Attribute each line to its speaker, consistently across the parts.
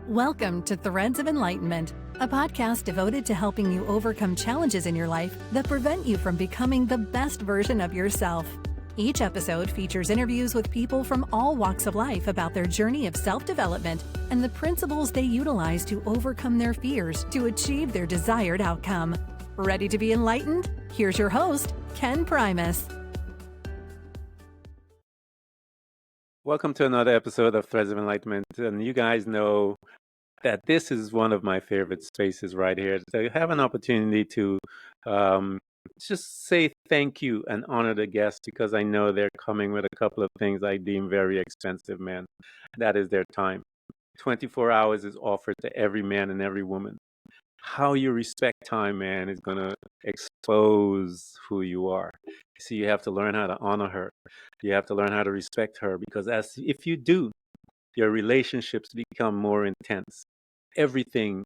Speaker 1: Welcome to Threads of Enlightenment, a podcast devoted to helping you overcome challenges in your life that prevent you from becoming the best version of yourself. Each episode features interviews with people from all walks of life about their journey of self-development and the principles they utilize to overcome their fears to achieve their desired outcome. Ready to be enlightened? Here's your host, Ken Primus.
Speaker 2: Welcome to another episode of Threads of Enlightenment. And you guys know that this is one of my favorite spaces right here. To have an opportunity to just say thank you and honor the guests, because I know they're coming with a couple of things I deem very expensive, man. That is their time. 24 hours is offered to every man and every woman. How you respect time, man, is going to expose who you are. So you have to learn how to honor her. You have to learn how to respect her, because if you do, your relationships become more intense. Everything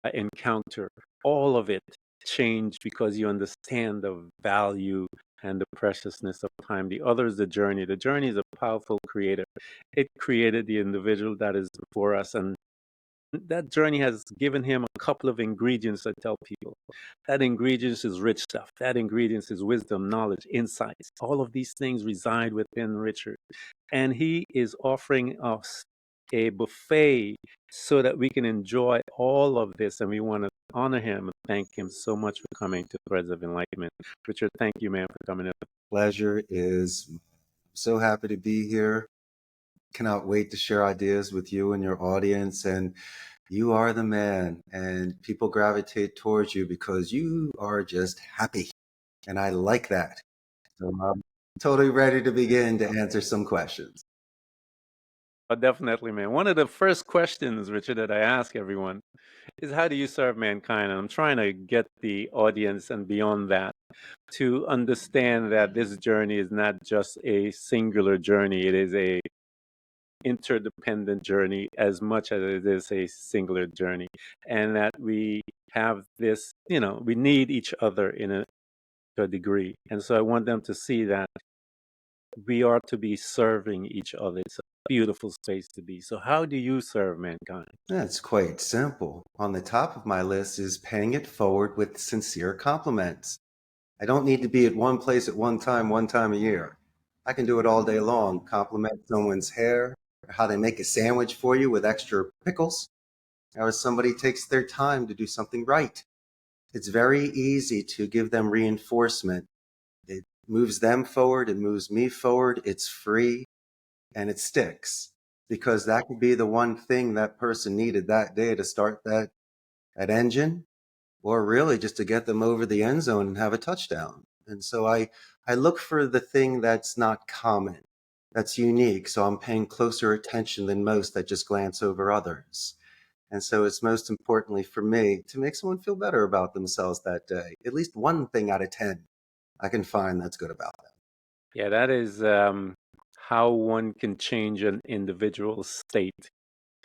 Speaker 2: I encounter, all of it changed because you understand the value and the preciousness of time. The other is the journey. The journey is a powerful creator. It created the individual that is before us, and that journey has given him a couple of ingredients I tell people. That ingredients is rich stuff. That ingredients is wisdom, knowledge, insights. All of these things reside within Richard. And he is offering us a buffet so that we can enjoy all of this. And we want to honor him and thank him so much for coming to Threads of Enlightenment. Richard, thank you, man, for coming in.
Speaker 3: Pleasure is so happy to be here. Cannot wait to share ideas with you and your audience. And you are the man, and people gravitate towards you because you are just happy. And I like that. So I'm totally ready to begin to answer some questions.
Speaker 2: Oh, definitely, man. One of the first questions, Richard, that I ask everyone is, how do you serve mankind? And I'm trying to get the audience and beyond that to understand that this journey is not just a singular journey. It is a interdependent journey as much as it is a singular journey, and that we have this, we need each other to a degree. And so I want them to see that we are to be serving each other. It's a beautiful space to be. So how do you serve mankind?
Speaker 3: That's quite simple. On the top of my list is paying it forward with sincere compliments. I don't need to be at one place at one time a year. I can do it all day long. Compliment someone's hair, or how they make a sandwich for you with extra pickles, or somebody takes their time to do something right. It's very easy to give them reinforcement. It moves them forward, it moves me forward, it's free, and it sticks. Because that could be the one thing that person needed that day to start that engine, or really just to get them over the end zone and have a touchdown. And so I look for the thing that's not common, that's unique. So I'm paying closer attention than most that just glance over others. And so it's most importantly for me to make someone feel better about themselves that day. At least one thing out of 10 I can find that's good about them.
Speaker 2: Yeah, that is how one can change an individual's state.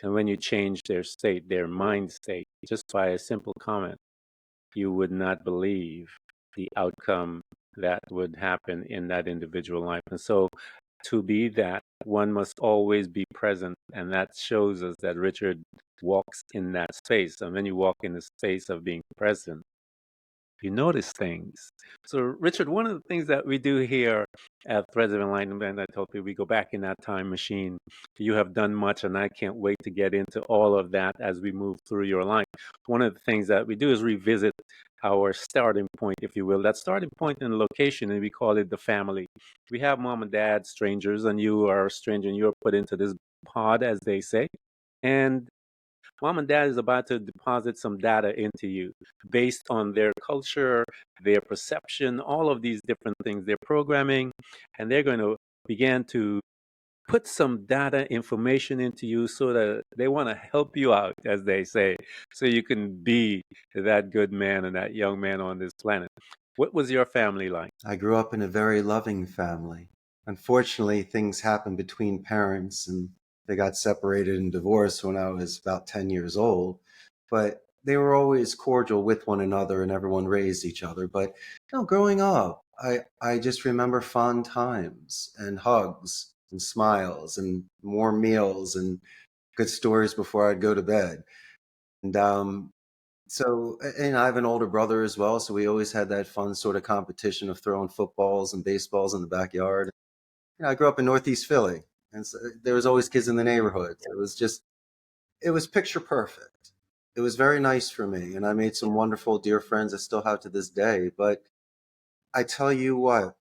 Speaker 2: And when you change their state, their mind state, just by a simple comment, you would not believe the outcome that would happen in that individual life. And so to be that, one must always be present. And that shows us that Richard walks in that space. And when you walk in the space of being present, you notice things. So, Richard, one of the things that we do here at Threads of Enlightenment, I told people we go back in that time machine. You have done much, and I can't wait to get into all of that as we move through your life. One of the things that we do is revisit our starting point, if you will. That starting point in the location, and we call it the family. We have mom and dad, strangers, and you are a stranger, and you're put into this pod, as they say. And mom and dad is about to deposit some data into you based on their culture, their perception, all of these different things, their programming, and they're going to begin to put some data information into you so that they want to help you out, as they say, so you can be that good man and that young man on this planet. What was your family like?
Speaker 3: I grew up in a very loving family. Unfortunately, things happened between parents and they got separated and divorced when I was about 10 years old. But they were always cordial with one another and everyone raised each other. But growing up, I just remember fun times and hugs and smiles and more meals and good stories before I'd go to bed. And and I have an older brother as well, so we always had that fun sort of competition of throwing footballs and baseballs in the backyard. I grew up in Northeast Philly, and so there was always kids in the neighborhood. It was picture perfect. It was very nice for me, and I made some wonderful, dear friends I still have to this day. But I tell you what,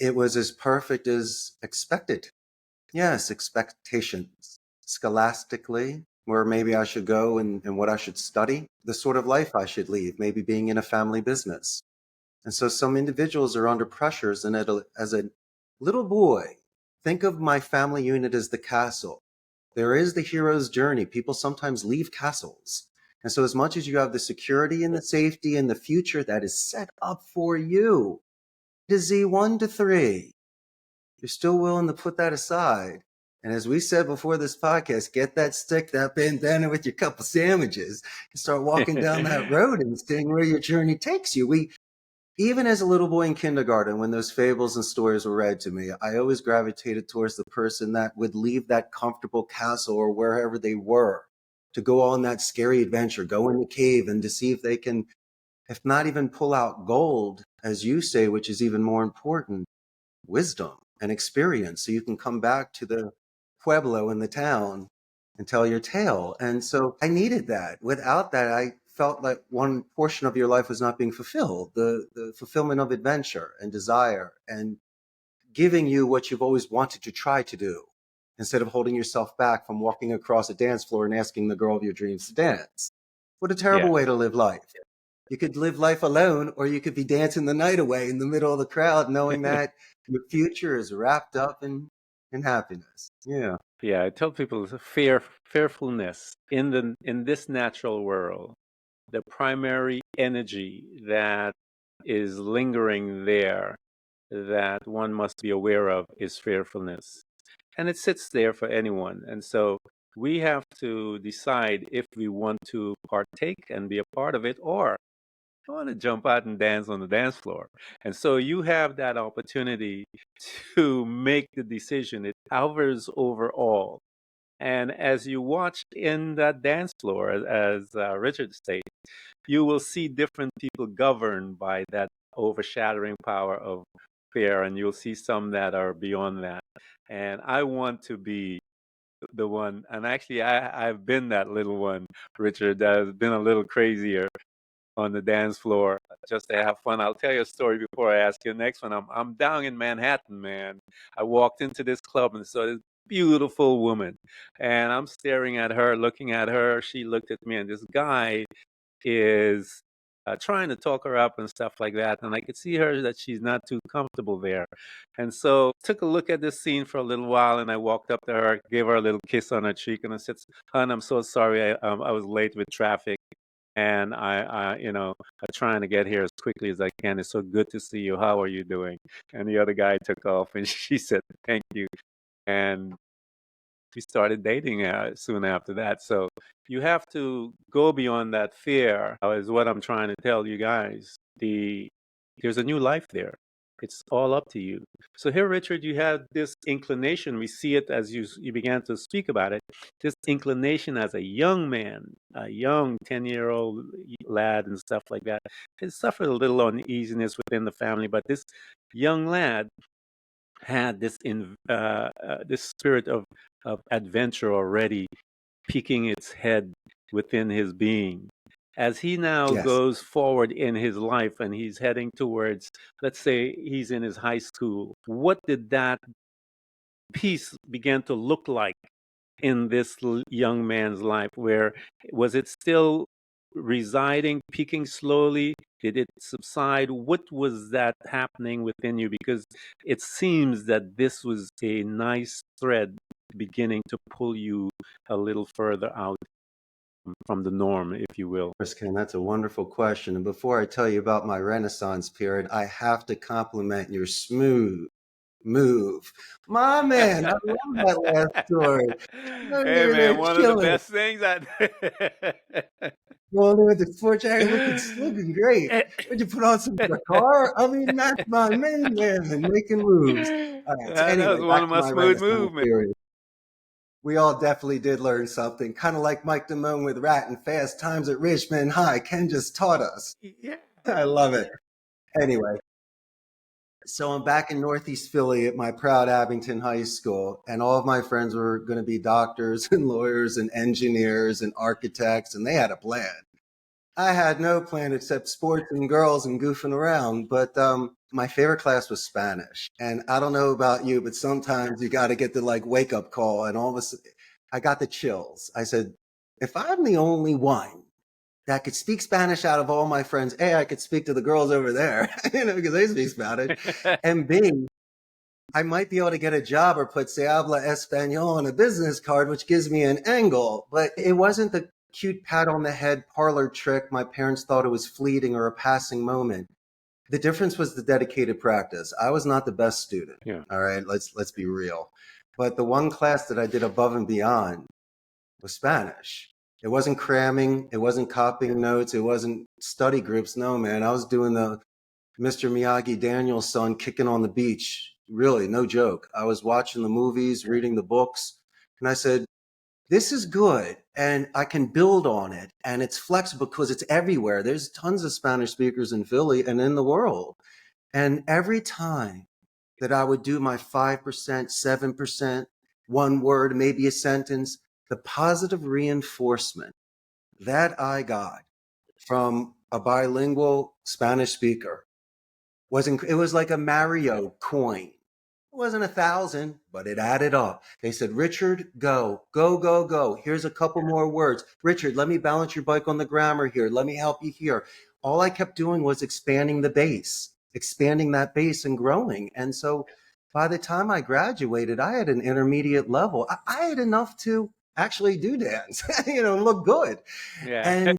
Speaker 3: it was as perfect as expected. Yes, expectations. Scholastically, where maybe I should go and what I should study, the sort of life I should lead, maybe being in a family business. And so some individuals are under pressures. And as a little boy, think of my family unit as the castle. There is the hero's journey. People sometimes leave castles. And so as much as you have the security and the safety and the future that is set up for you, to Z 1 to 3, you're still willing to put that aside. And as we said before this podcast, get that stick, that bandana with your couple sandwiches and start walking down that road and seeing where your journey takes you. Even as a little boy in kindergarten, when those fables and stories were read to me, I always gravitated towards the person that would leave that comfortable castle or wherever they were to go on that scary adventure, go in the cave and to see if they can, if not even pull out gold, as you say, which is even more important, wisdom and experience. So you can come back to the pueblo in the town and tell your tale. And so I needed that. Without that, I felt like one portion of your life was not being fulfilled, the fulfillment of adventure and desire and giving you what you've always wanted to try to do instead of holding yourself back from walking across a dance floor and asking the girl of your dreams to dance. What a terrible
Speaker 2: Yeah.
Speaker 3: way to live life. You could live life alone, or you could be dancing the night away in the middle of the crowd, knowing that your future is wrapped up in happiness. Yeah.
Speaker 2: Yeah, I tell people it's a fearfulness in this natural world. The primary energy that is lingering there that one must be aware of is fearfulness. And it sits there for anyone. And so we have to decide if we want to partake and be a part of it, or I want to jump out and dance on the dance floor. And so you have that opportunity to make the decision. It hovers over all. And as you watch in that dance floor, as Richard stated, you will see different people governed by that overshadowing power of fear, and you'll see some that are beyond that. And I want to be the one, and actually, I've been that little one, Richard, that has been a little crazier on the dance floor just to have fun. I'll tell you a story before I ask you the next one. I'm down in Manhattan, man. I walked into this club and saw this beautiful woman, and I'm staring at her, looking at her. She looked at me, and this guy is trying to talk her up and stuff like that. And I could see her that she's not too comfortable there. And so took a look at this scene for a little while, and I walked up to her, gave her a little kiss on her cheek, and I said, "Hon, I'm so sorry. I was late with traffic. And I'm trying to get here as quickly as I can. It's so good to see you. How are you doing?" And the other guy took off, and she said, "Thank you." And we started dating soon after that. So you have to go beyond that fear, is what I'm trying to tell you guys. There's a new life there. It's all up to you. So here, Richard, you have this inclination. We see it as you began to speak about it. This inclination as a young man, a young 10-year-old lad and stuff like that. It suffered a little uneasiness within the family, but this young lad had this spirit of adventure already peeking its head within his being. As he now
Speaker 3: Yes.
Speaker 2: goes forward in his life and he's heading towards, let's say he's in his high school, what did that piece begin to look like in this young man's life? Where was it still residing, peaking slowly? Did it subside? What was that happening within you? Because it seems that this was a nice thread beginning to pull you a little further out from the norm, if you will.
Speaker 3: Ken, that's a wonderful question. And before I tell you about my Renaissance period, I have to compliment your smooth move. My man, I love that last story. I
Speaker 2: Hey
Speaker 3: remember
Speaker 2: man,
Speaker 3: they're
Speaker 2: one of the
Speaker 3: killing it.
Speaker 2: best things I
Speaker 3: Going there with the sports jacket looking great. Would you put on some car? I mean, that's my main man and making moves. All right. So
Speaker 2: that
Speaker 3: anyway,
Speaker 2: was one
Speaker 3: back
Speaker 2: of
Speaker 3: to
Speaker 2: my
Speaker 3: my
Speaker 2: smooth
Speaker 3: Renaissance
Speaker 2: movements.
Speaker 3: period. we all definitely did learn something. Kind of like Mike Damone with Rat and Fast Times at Richmond High. Ken just taught us.
Speaker 2: Yeah.
Speaker 3: I love it. Anyway, so I'm back in Northeast Philly at my proud Abington High School, and all of my friends were going to be doctors and lawyers and engineers and architects, and they had a plan. I had no plan except sports and girls and goofing around. But my favorite class was Spanish. And I don't know about you, but sometimes you got to get the like wake up call. And all of a sudden, I got the chills. I said, if I'm the only one that could speak Spanish out of all my friends, A, I could speak to the girls over there, because they speak Spanish. And B, I might be able to get a job or put se habla español on a business card, which gives me an angle. But it wasn't the cute pat on the head parlor trick. My parents thought it was fleeting or a passing moment. The difference was the dedicated practice. I was not the best student.
Speaker 2: Yeah.
Speaker 3: All right, let's be real. But the one class that I did above and beyond was Spanish. It wasn't cramming. It wasn't copying notes. It wasn't study groups. No, man. I was doing the Mr. Miyagi Daniel's son kicking on the beach. Really, no joke. I was watching the movies, reading the books, and I said, this is good, and I can build on it, and it's flexible because it's everywhere. There's tons of Spanish speakers in Philly and in the world. And every time that I would do my 5%, 7%, one word, maybe a sentence, the positive reinforcement that I got from a bilingual Spanish speaker it was like a Mario coin. It wasn't 1,000, but it added up. They said, Richard, go, go, go, go. Here's a couple more words. Richard, let me balance your bike on the grammar here. Let me help you here. All I kept doing was expanding the base, expanding that base and growing. And so by the time I graduated, I had an intermediate level. I had enough to actually do dance, and look good.
Speaker 2: Yeah.
Speaker 3: And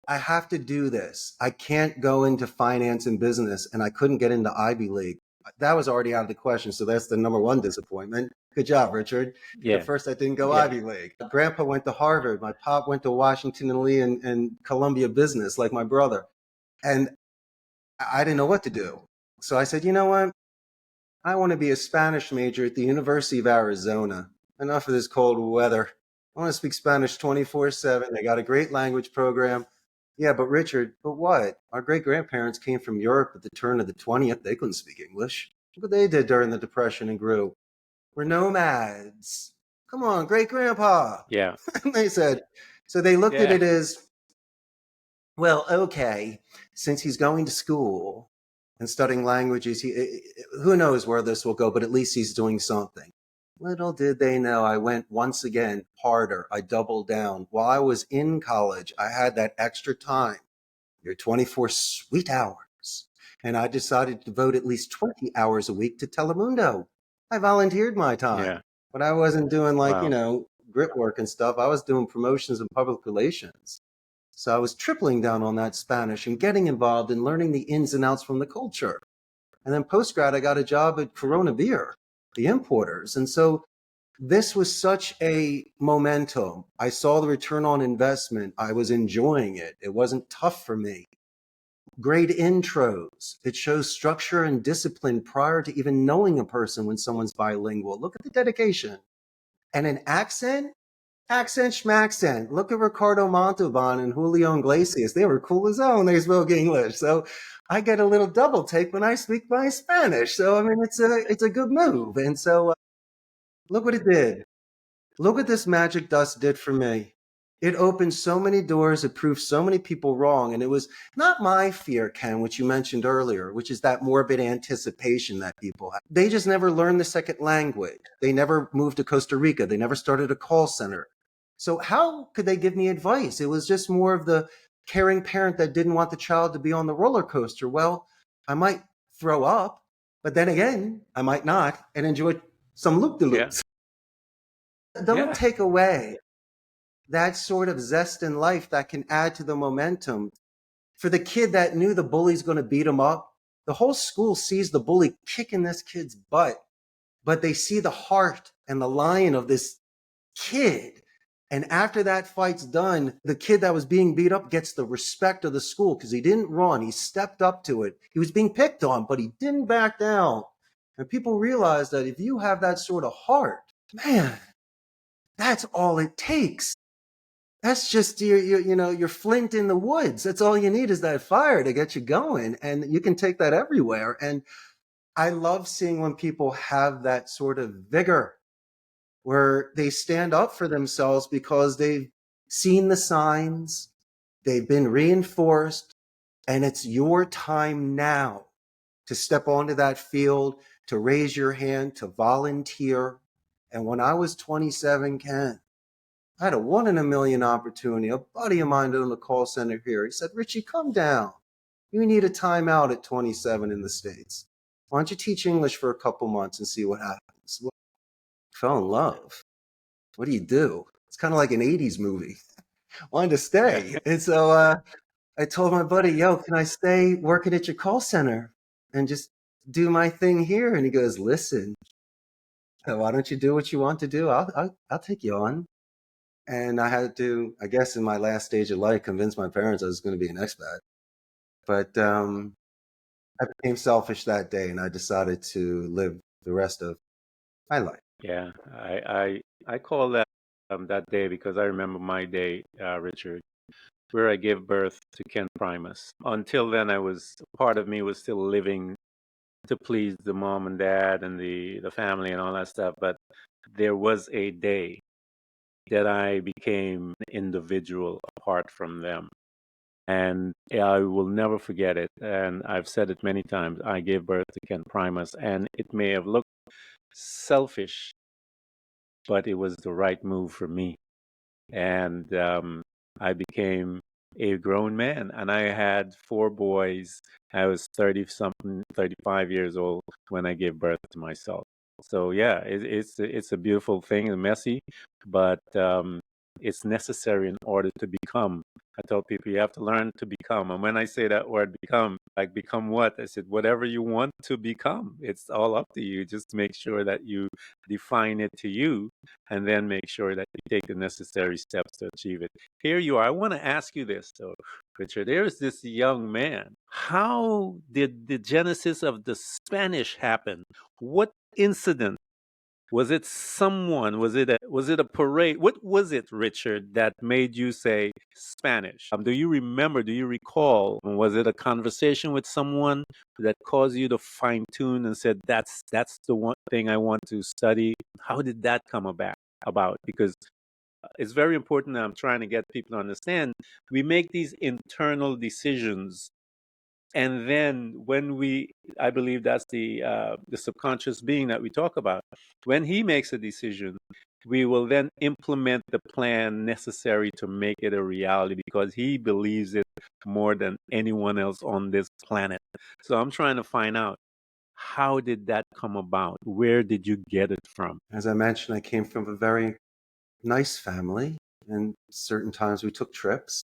Speaker 3: I have to do this. I can't go into finance and business, and I couldn't get into Ivy League. That was already out of the question. So that's the number one disappointment. Good job, Richard.
Speaker 2: Yeah.
Speaker 3: The first I didn't go
Speaker 2: Yeah.
Speaker 3: Ivy League. Grandpa went to Harvard. My pop went to Washington and Lee and Columbia Business, like my brother. And I didn't know what to do. So I said, you know what? I want to be a Spanish major at the University of Arizona. Enough of this cold weather. I want to speak Spanish 24/7. They got a great language program. Yeah, but Richard, but what? Our great-grandparents came from Europe at the turn of the 20th. They couldn't speak English. Look what they did during the Depression and grew. We're nomads. Come on, great-grandpa.
Speaker 2: Yeah.
Speaker 3: They said. So they looked at
Speaker 2: Yeah.
Speaker 3: it as, well, okay, since he's going to school and studying languages, who knows where this will go, but at least he's doing something. Little did they know, I went once again harder. I doubled down. While I was in college, I had that extra time, your 24 sweet hours. And I decided to devote at least 20 hours a week to Telemundo. I volunteered my time,
Speaker 2: Yeah.
Speaker 3: but I wasn't doing
Speaker 2: Wow.
Speaker 3: grit work and stuff. I was doing promotions and public relations. So I was tripling down on that Spanish and getting involved in learning the ins and outs from the culture. And then post-grad, I got a job at Corona Beer, the importers. And so this was such a momentum. I saw the return on investment. I was enjoying it. It wasn't tough for me. Great intros. It shows structure and discipline prior to even knowing a person when someone's bilingual. Look at the dedication. And an accent schmaccent. Look at Ricardo Montalban and Julio Iglesias. They were cool as hell when they spoke English. So I get a little double take when I speak my Spanish. So, I mean, it's a good move. And so look what it did. Look what this magic dust did for me. It opened so many doors. It proved so many people wrong. And it was not my fear, Ken, which you mentioned earlier, which is that morbid anticipation that people have. They just never learned the second language. They never moved to Costa Rica. They never started a call center. So how could they give me advice? It was just more of the caring parent that didn't want the child to be on the roller coaster. Well, I might throw up, but then again, I might not and enjoy some loop-de-loops. Don't take away that sort of zest in life that can add to the momentum. For the kid that knew the bully's going to beat him up, the whole school sees the bully kicking this kid's butt, but they see the heart and the lion of this kid. And after that fight's done, the kid that was being beat up gets the respect of the school because he didn't run. He stepped up to it. He was being picked on, but he didn't back down. And people realize that if you have that sort of heart, man, That's all it takes. That's just your flint in the woods. That's all you need is that fire to get you going. And you can take that everywhere. And I love seeing when people have that sort of vigor where they stand up for themselves because they've seen the signs, they've been reinforced, and it's your time now to step onto that field, to raise your hand, to volunteer. And when I was 27, Ken, I had a 1 in a million opportunity. A buddy of mine in the call center here, he said, Richie, come down. You need a timeout at 27 in the States. Why don't you teach English for a couple months and see what happens? Well, I fell in love. What do you do? It's kind of like an 80s movie. Wanted to stay. And so I told my buddy, yo, can I stay working at your call center and just do my thing here? And he goes, listen, why don't you do what you want to do? I'll take you on. And I had to, I guess in my last stage of life, convince my parents I was going to be an expat. But I became selfish that day, and I decided to live the rest of my life.
Speaker 2: Yeah, I call that that day because I remember my day, Richard, where I gave birth to Ken Primus. Until then, part of me was still living to please the mom and dad and the family and all that stuff. But there was a day that I became an individual apart from them. And I will never forget it. And I've said it many times. I gave birth to Ken Primus, and it may have looked selfish, but it was the right move for me. And I became a grown man, and I had 4 boys. I was 30 something, 35 years old when I gave birth to myself. So yeah, it's a beautiful thing and messy, but it's necessary in order to become. I tell people you have to learn to become. And when I say that word become, like become what? I said, whatever you want to become. It's all up to you. Just make sure that you define it to you and then make sure that you take the necessary steps to achieve it. Here you are. I want to ask you this, though, Richard. There's this young man. How did the genesis of the Spanish happen? What incident? Was it someone? Was it a parade? What was it, Richard, that made you say Spanish? Do you remember? Do you recall? Was it a conversation with someone that caused you to fine tune and said that's the one thing I want to study? How did that come about? Because it's very important that I'm trying to get people to understand. We make these internal decisions, and then I believe that's the subconscious being that we talk about. When he makes a decision, we will then implement the plan necessary to make it a reality because he believes it more than anyone else on this planet. So I'm trying to find out, how did that come about? Where did you get it from?
Speaker 3: As I mentioned, I came from a very nice family, and certain times we took trips.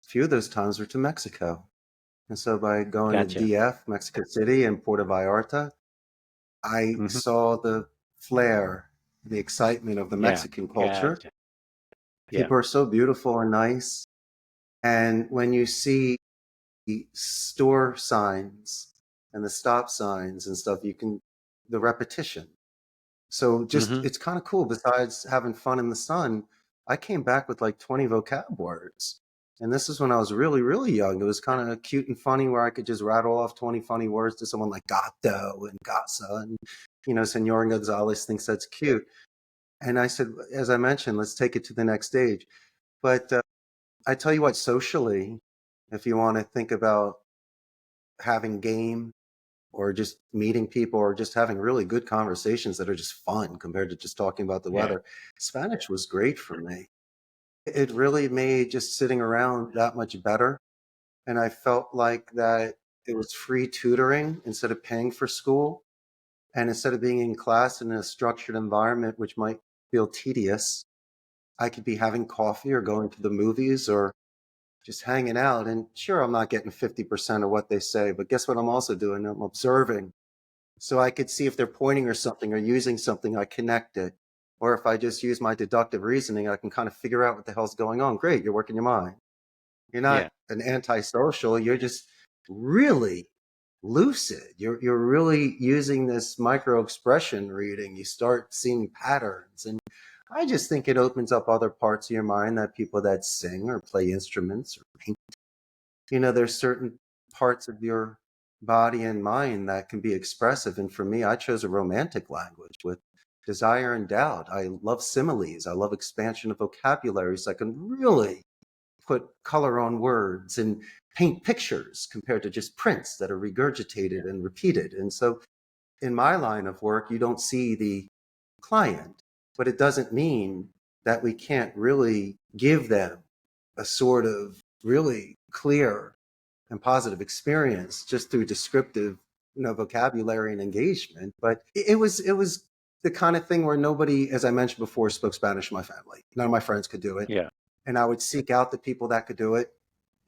Speaker 3: A few of those times were to Mexico. And so by going to
Speaker 2: Gotcha.
Speaker 3: DF, Mexico City, and Puerto Vallarta, I
Speaker 2: Hmm.
Speaker 3: saw the flair, the excitement of the
Speaker 2: Yeah.
Speaker 3: Mexican culture.
Speaker 2: Gotcha. Yeah.
Speaker 3: People are so beautiful and nice. And when you see the store signs and the stop signs and stuff, the repetition. So just,
Speaker 2: Hmm.
Speaker 3: it's kind of cool. Besides having fun in the sun, I came back with like 20 vocab words. And this is when I was really, really young. It was kind of cute and funny where I could just rattle off 20 funny words to someone like gato and gasa. And, Senor Gonzalez thinks that's cute. And I said, as I mentioned, let's take it to the next stage. But I tell you what, socially, if you want to think about having game or just meeting people or just having really good conversations that are just fun compared to just talking about the
Speaker 2: Yeah.
Speaker 3: weather, Spanish was great for me. It really made just sitting around that much better. And I felt like that it was free tutoring instead of paying for school. And instead of being in class in a structured environment, which might feel tedious, I could be having coffee or going to the movies or just hanging out. And sure, I'm not getting 50% of what they say, but guess what I'm also doing? I'm observing. So I could see if they're pointing or something or using something, I connect it. Or if I just use my deductive reasoning, I can kind of figure out what the hell's going on. Great, you're working your mind. You're
Speaker 2: Yeah.
Speaker 3: not an antisocial, you're just really lucid. You're really using this micro expression reading. You start seeing patterns. And I just think it opens up other parts of your mind that people that sing or play instruments or paint, there's certain parts of your body and mind that can be expressive. And for me, I chose a romantic language with desire and doubt. I love similes. I love expansion of vocabulary so I can really put color on words and paint pictures compared to just prints that are regurgitated and repeated. And so in my line of work, you don't see the client, but it doesn't mean that we can't really give them a sort of really clear and positive experience just through descriptive, vocabulary and engagement. But it was the kind of thing where nobody, as I mentioned before, spoke Spanish in my family. None of my friends could do it.
Speaker 2: Yeah.
Speaker 3: And I would seek out the people that could do it.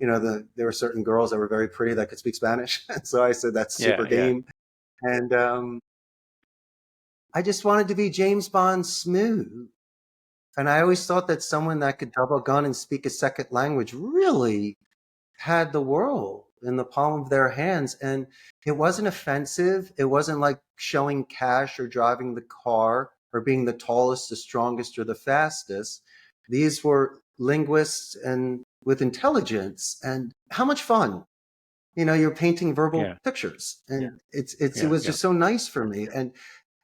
Speaker 3: There were certain girls that were very pretty that could speak Spanish. So I said, that's super game. And I just wanted to be James Bond smooth. And I always thought that someone that could double gun and speak a second language really had the world in the palm of their hands. And it wasn't offensive. It wasn't like showing cash or driving the car or being the tallest, the strongest, or the fastest. These were linguists and with intelligence. And how much fun. You're painting verbal pictures. And it was just so nice for me. And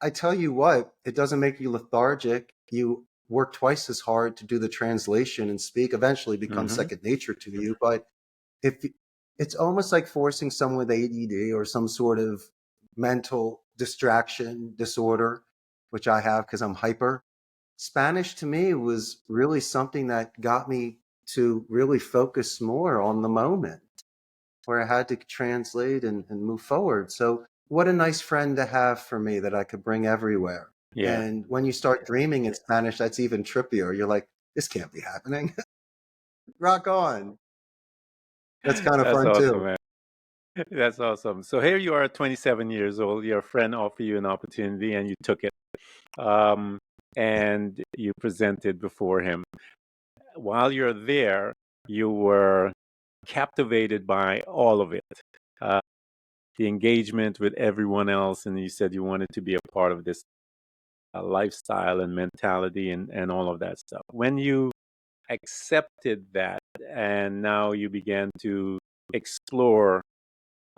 Speaker 3: I tell you what, it doesn't make you lethargic. You work twice as hard to do the translation and speak. Eventually becomes second nature to you. But if it's almost like forcing someone with ADD or some sort of mental distraction disorder, which I have because I'm hyper. Spanish to me was really something that got me to really focus more on the moment where I had to translate and move forward. So what a nice friend to have for me that I could bring everywhere.
Speaker 2: Yeah.
Speaker 3: And when you start dreaming in Spanish, that's even trippier. You're like, this can't be happening. Rock on. That's kind of
Speaker 2: That's
Speaker 3: fun
Speaker 2: awesome,
Speaker 3: too.
Speaker 2: man. That's awesome. So here you are, 27 years old. Your friend offered you an opportunity and you took it. And you presented before him. While you're there, you were captivated by all of it. The engagement with everyone else, and you said you wanted to be a part of this lifestyle and mentality and all of that stuff. When you accepted that and now you began to explore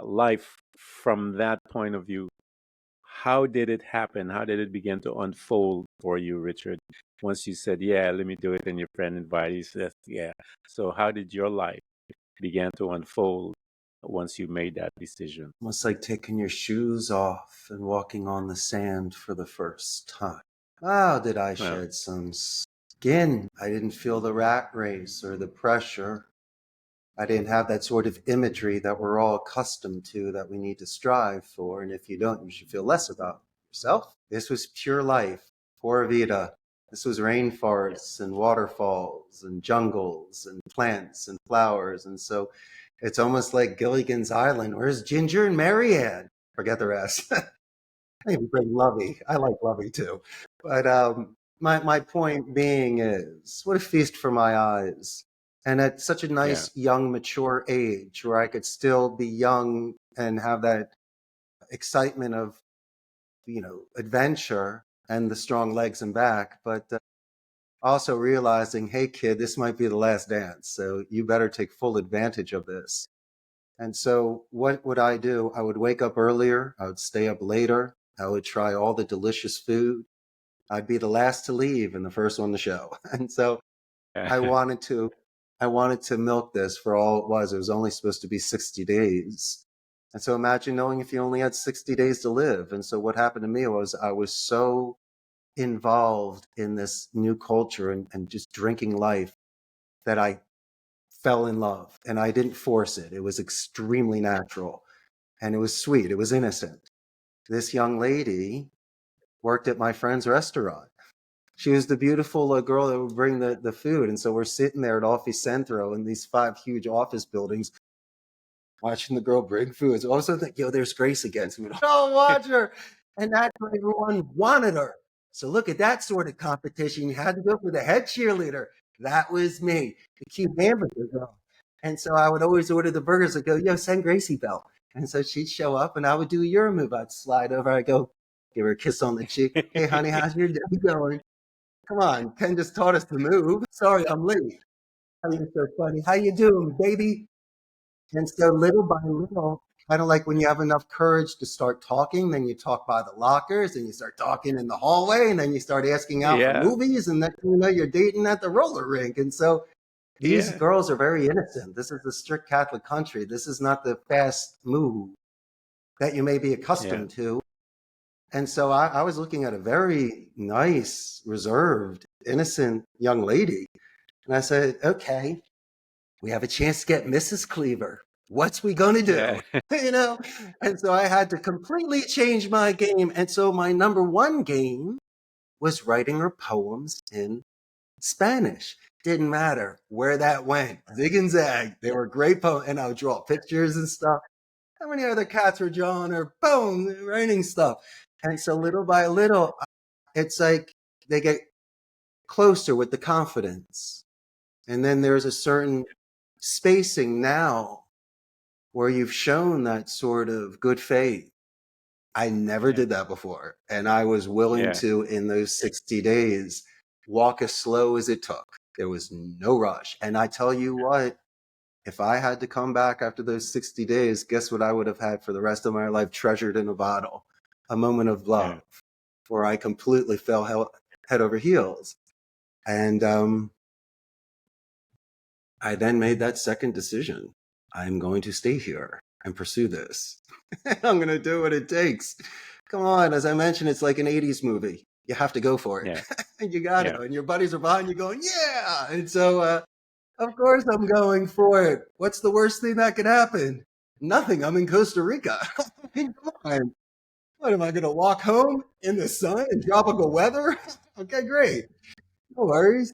Speaker 2: life from that point of view, how did it happen? How did it begin to unfold for you, Richard? Once you said, yeah, let me do it, and your friend invited you, said, yeah. So how did your life begin to unfold once you made that decision?
Speaker 3: Almost like taking your shoes off and walking on the sand for the first time. Wow, did I shed some skin. I didn't feel the rat race or the pressure. I didn't have that sort of imagery that we're all accustomed to that we need to strive for. And if you don't, you should feel less about yourself. This was pure life, pura vida. This was rainforests and waterfalls and jungles and plants and flowers. And so it's almost like Gilligan's Island. Where's Ginger and Marianne? Forget the rest. Maybe bring Lovey. I like Lovey too. But my point being is, what a feast for my eyes. And at such a nice, young, mature age where I could still be young and have that excitement of, adventure and the strong legs and back, but also realizing, hey, kid, this might be the last dance. So you better take full advantage of this. And so what would I do? I would wake up earlier. I would stay up later. I would try all the delicious food. I'd be the last to leave and the first one to show. And so I wanted to milk this for all it was. It was only supposed to be 60 days. And so imagine knowing if you only had 60 days to live. And so what happened to me was I was so involved in this new culture and just drinking life that I fell in love, and I didn't force it. It was extremely natural, and it was sweet. It was innocent. This young lady worked at my friend's restaurant. She was the beautiful girl that would bring the food. And so we're sitting there at Office Centro in these 5 huge office buildings, watching the girl bring food. So all of a sudden, think, there's Grace again. So we don't watch her. And that's why everyone wanted her. So look at that sort of competition. You had to go for the head cheerleader. That was me, the cute hamburger girl. And so I would always order the burgers. I'd go, send Gracie Bell. And so she'd show up and I would do a Euro move. I'd slide over. I'd go, give her a kiss on the cheek. Hey, honey, how's your day going? Come on, Ken just taught us to move. Sorry, I'm late. Oh, you're so funny. How you doing, baby? And so little by little, kind of like when you have enough courage to start talking, then you talk by the lockers and you start talking in the hallway and then you start asking out for
Speaker 2: Yeah,
Speaker 3: movies and then you know you're dating at the roller rink. And so these
Speaker 2: yeah,
Speaker 3: girls are very innocent. This is a strict Catholic country. This is not the fast move that you may be
Speaker 2: yeah,
Speaker 3: accustomed to. And so I was looking at a very nice, reserved, innocent young lady. And I said, okay, we have a chance to get Mrs. Cleaver. What's we gonna do?
Speaker 2: yeah,
Speaker 3: You know? And so I had to completely change my game. And so my number one game was writing her poems in Spanish. Didn't matter where that went. Zig and zag. They were great poems. And I would draw pictures and stuff. How many other cats were drawing her poems, writing stuff? And so little by little, it's like they get closer with the confidence. And then there's a certain spacing now where you've shown that sort of good faith. I never
Speaker 2: yeah,
Speaker 3: did that before. And I was willing
Speaker 2: yeah,
Speaker 3: to, in those 60 days, walk as slow as it took. There was no rush. And I tell you what, if I had to come back after those 60 days, guess what I would have had for the rest of my life treasured in a bottle? A moment of
Speaker 2: yeah,
Speaker 3: love where I completely fell head over heels. And I then made that second decision. I'm going to stay here and pursue this. I'm going to do what it takes. Come on, as I mentioned, it's like an 80s movie. You have to go for it.
Speaker 2: yeah,
Speaker 3: And you got
Speaker 2: yeah.
Speaker 3: to. And your buddies are behind you going, yeah. And so, of course, I'm going for it. What's the worst thing that could happen? Nothing. I'm in Costa Rica. I mean, come on. What am I going to walk home in the sun in tropical weather? Okay, great. No worries.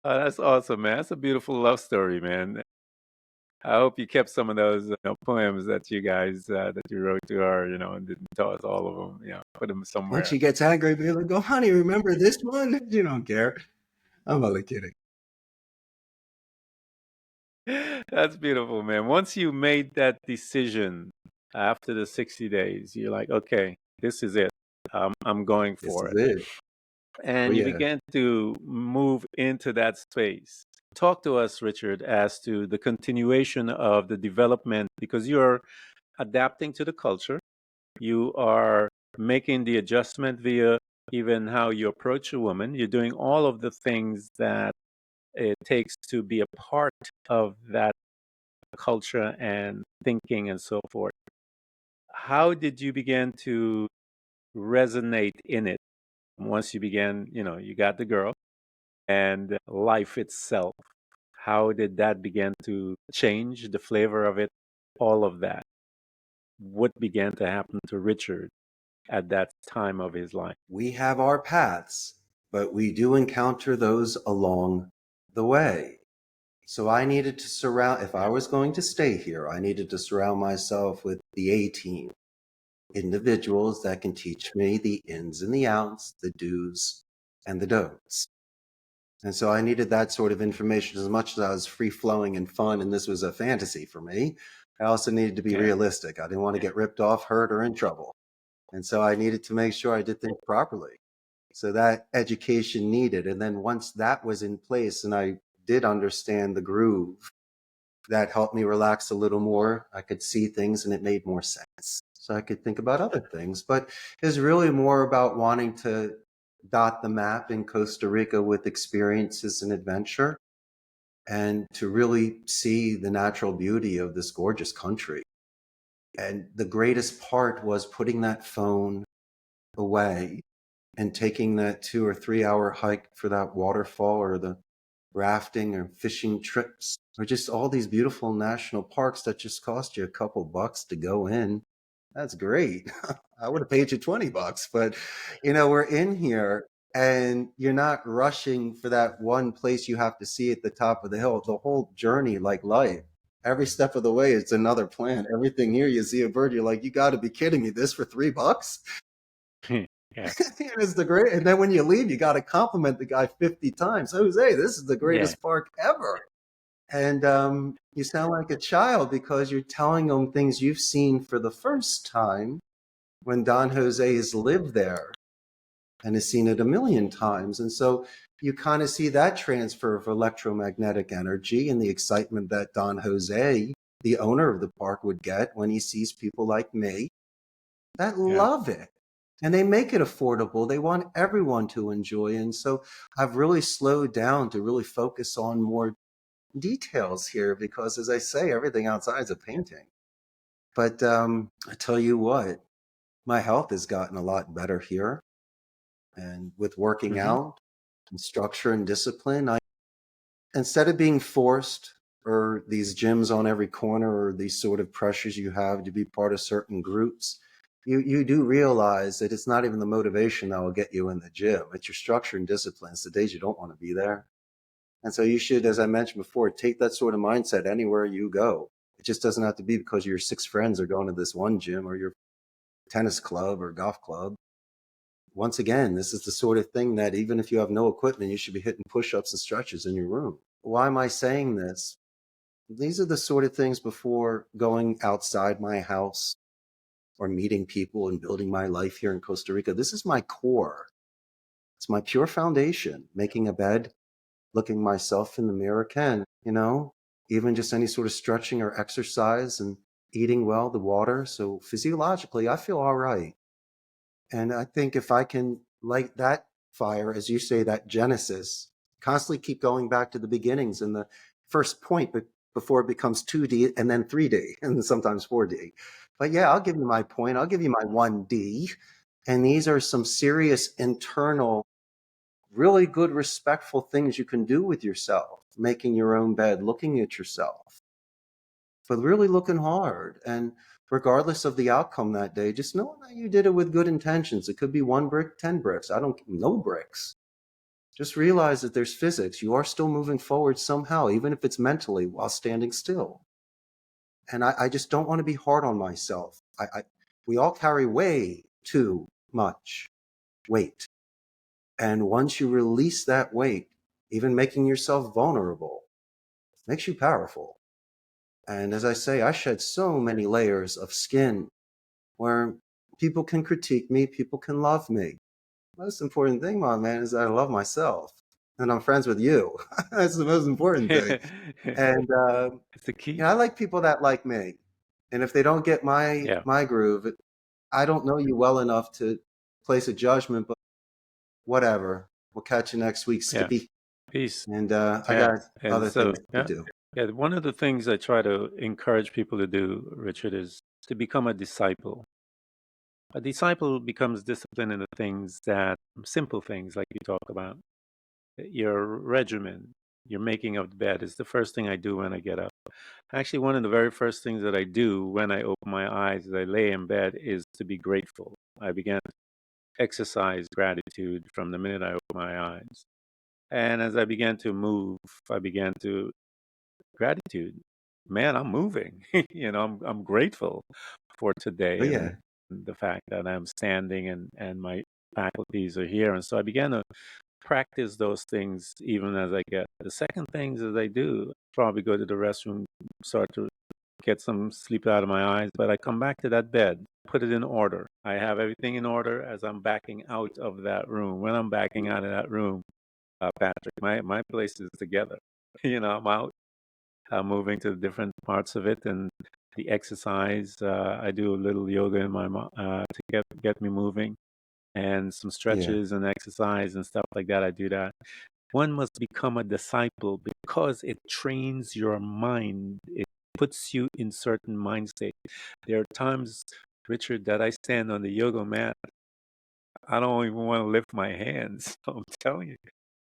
Speaker 2: Oh, that's awesome, man. That's a beautiful love story, man. I hope you kept some of those poems that you guys that you wrote to her, and didn't tell us all of them. Put them
Speaker 3: When
Speaker 2: somewhere.
Speaker 3: she gets angry, be like, "Go, honey, remember this one?" You don't care. I'm only kidding.
Speaker 2: That's beautiful, man. Once you made that decision after the 60 days, you're like, okay, this is it. I'm going
Speaker 3: This
Speaker 2: for
Speaker 3: is
Speaker 2: it.
Speaker 3: it. Oh
Speaker 2: And you
Speaker 3: yeah.
Speaker 2: began to move into that space. Talk to us, Richard, as to the continuation of the development because you're adapting to the culture. You are making the adjustment via even how you approach a woman. You're doing all of the things that it takes to be a part of that culture and thinking and so forth. How did you begin to resonate in it once you began, you got the girl and life itself? How did that begin to change the flavor of it? All of that. What began to happen to Richard at that time of his life?
Speaker 3: We have our paths, but we do encounter those along the way. So I needed to surround, if I was going to stay here, I needed to surround myself with the A team, individuals that can teach me the ins and the outs, the do's and the don'ts. And so I needed that sort of information as much as I was free flowing and fun. And this was a fantasy for me. I also needed to be
Speaker 2: Yeah.
Speaker 3: realistic. I didn't want to get ripped off, hurt, or in trouble. And so I needed to make sure I did things properly. So that education needed. And then once that was in place and I did understand the groove, that helped me relax a little more. I could see things and it made more sense. So I could think about other things. But it was really more about wanting to dot the map in Costa Rica with experiences and adventure and to really see the natural beauty of this gorgeous country. And the greatest part was putting that phone away and taking that 2 or 3 hour hike for that waterfall or the rafting or fishing trips or just all these beautiful national parks that just cost you a couple bucks to go in. That's great. I would have paid you $20, but we're in here and you're not rushing for that one place you have to see at the top of the hill. The whole journey, like life, every step of the way, it's another plan. Everything here, you see a bird, you're like, you got to be kidding me. This for $3?
Speaker 2: Yeah.
Speaker 3: It's the great. And then when you leave, you got to compliment the guy 50 times. Jose, this is the
Speaker 2: Yeah.
Speaker 3: greatest park ever. And you sound like a child because you're telling them things you've seen for the first time when Don Jose has lived there. and has seen it a million times. And so you kind of see that transfer of electromagnetic energy and the excitement that Don Jose, the owner of the park, would get when he sees people like me that
Speaker 2: Yeah.
Speaker 3: love it. And they make it affordable. They want everyone to enjoy. And so I've really slowed down to really focus on more details here because, as I say, everything outside is a painting. But I tell you what, my health has gotten a lot better here. And with working
Speaker 2: Hmm.
Speaker 3: out and structure and discipline, I instead of being forced or these gyms on every corner or these sort of pressures you have to be part of certain groups, you do realize that it's not even the motivation that will get you in the gym. It's your structure and discipline. It's the days you don't want to be there. And so you should, as I mentioned before, take that sort of mindset anywhere you go. It just doesn't have to be because your 6 friends are going to this one gym or your tennis club or golf club. Once again, this is the sort of thing that even if you have no equipment, you should be hitting push-ups and stretches in your room. Why am I saying this? These are the sort of things before going outside my house or meeting people and building my life here in Costa Rica. This is my core. It's my pure foundation. Making a bed, looking myself in the mirror can, even just any sort of stretching or exercise and eating well, the water. So physiologically, I feel all right. And I think if I can light that fire, as you say, that genesis, constantly keep going back to the beginnings and the first point before it becomes 2D and then 3D and sometimes 4D. But yeah, I'll give you my point. I'll give you my 1D. And these are some serious internal, really good, respectful things you can do with yourself, making your own bed, looking at yourself, but really looking hard. And regardless of the outcome that day, just knowing that you did it with good intentions. It could be 1 brick, 10 bricks. No bricks. Just realize that there's physics. You are still moving forward somehow, even if it's mentally while standing still. And I just don't want to be hard on myself. We all carry way too much weight. And once you release that weight, even making yourself vulnerable makes you powerful. And as I say, I shed so many layers of skin where people can critique me, people can love me. Most important thing, my man, is that I love myself and I'm friends with you. That's the most important thing. And
Speaker 2: It's the key.
Speaker 3: I like people that like me. And if they don't get
Speaker 2: Yeah.
Speaker 3: my groove, I don't know you well enough to place a judgment, but whatever. We'll catch you next week,
Speaker 2: Yeah.
Speaker 3: Skippy.
Speaker 2: Peace.
Speaker 3: And I
Speaker 2: Yeah.
Speaker 3: got
Speaker 2: And
Speaker 3: other
Speaker 2: so,
Speaker 3: things to
Speaker 2: yeah.
Speaker 3: do.
Speaker 2: Yeah. One of the things I try to encourage people to do, Richard, is to become a disciple. A disciple becomes disciplined in the things that, simple things like you talk about. Your regimen, your making of the bed is the first thing I do when I get up. Actually, one of the very first things that I do when I open my eyes as I lay in bed is to be grateful. I began to exercise gratitude from the minute I open my eyes. And as I began to move, I began to gratitude. Man, I'm moving. I'm grateful for
Speaker 3: Oh,
Speaker 2: today
Speaker 3: yeah.
Speaker 2: and the fact that I'm standing and my faculties are here. And so I began to practice those things even as I get. The second things as I do, probably go to the restroom, start to get some sleep out of my eyes, but I come back to that bed, put it in order. I have everything in order as I'm backing out of that room. When I'm backing out of that room, Patrick, my place is together. I'm out. I'm moving to different parts of it, and the exercise. I do a little yoga in to get me moving, and some
Speaker 3: Yeah.
Speaker 2: stretches and exercise and stuff like that. I do that. One must become a disciple because it trains your mind. It puts you in certain mind state. There are times, Richard, that I stand on the yoga mat. I don't even want to lift my hands. I'm telling you.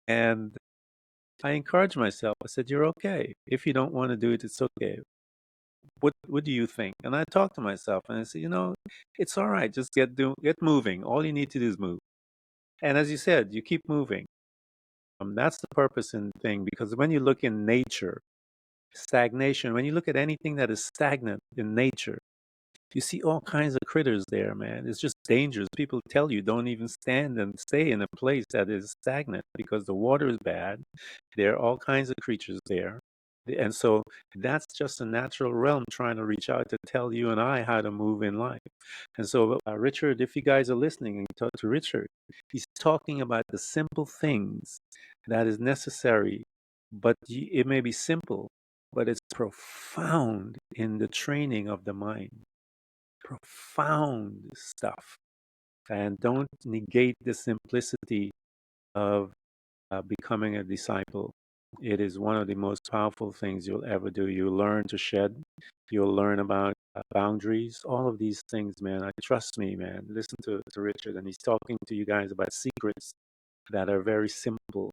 Speaker 2: And I encourage myself. I said, "You're okay. If you don't want to do it, it's okay. What do you think?" And I talk to myself, and I say, it's all right. Just get moving. All you need to do is move. And as you said, you keep moving. That's the purpose in the thing, because when you look in nature, stagnation, when you look at anything that is stagnant in nature, you see all kinds of critters there, man. It's just dangerous. People tell you don't even stand and stay in a place that is stagnant because the water is bad. There are all kinds of creatures there. And so that's just a natural realm trying to reach out to tell you and I how to move in life. And so, Richard, if you guys are listening and you talk to Richard, he's talking about the simple things that is necessary, but it may be simple, but it's profound in the training of the mind. Profound stuff. And don't negate the simplicity of becoming a disciple. It is one of the most powerful things you'll ever do. You learn to shed. You'll learn about boundaries. All of these things, man. Trust me, man. Listen to Richard, and he's talking to you guys about secrets that are very simple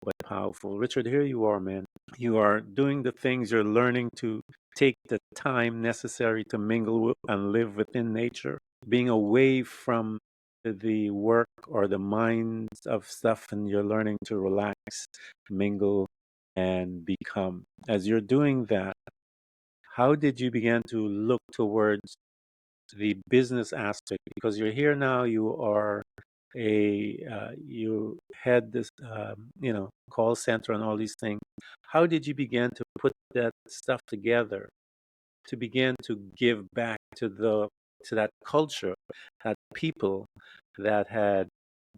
Speaker 2: but powerful. Richard, here you are, man. You are doing the things, you're learning to take the time necessary to mingle with and live within nature, being away from the work or the minds of stuff, and you're learning to relax, mingle, and become. As you're doing that, how did you begin to look towards the business aspect? Because you're here now, you are you had this call center and all these things. How did you begin to put that stuff together to begin to give back to that culture, that people that had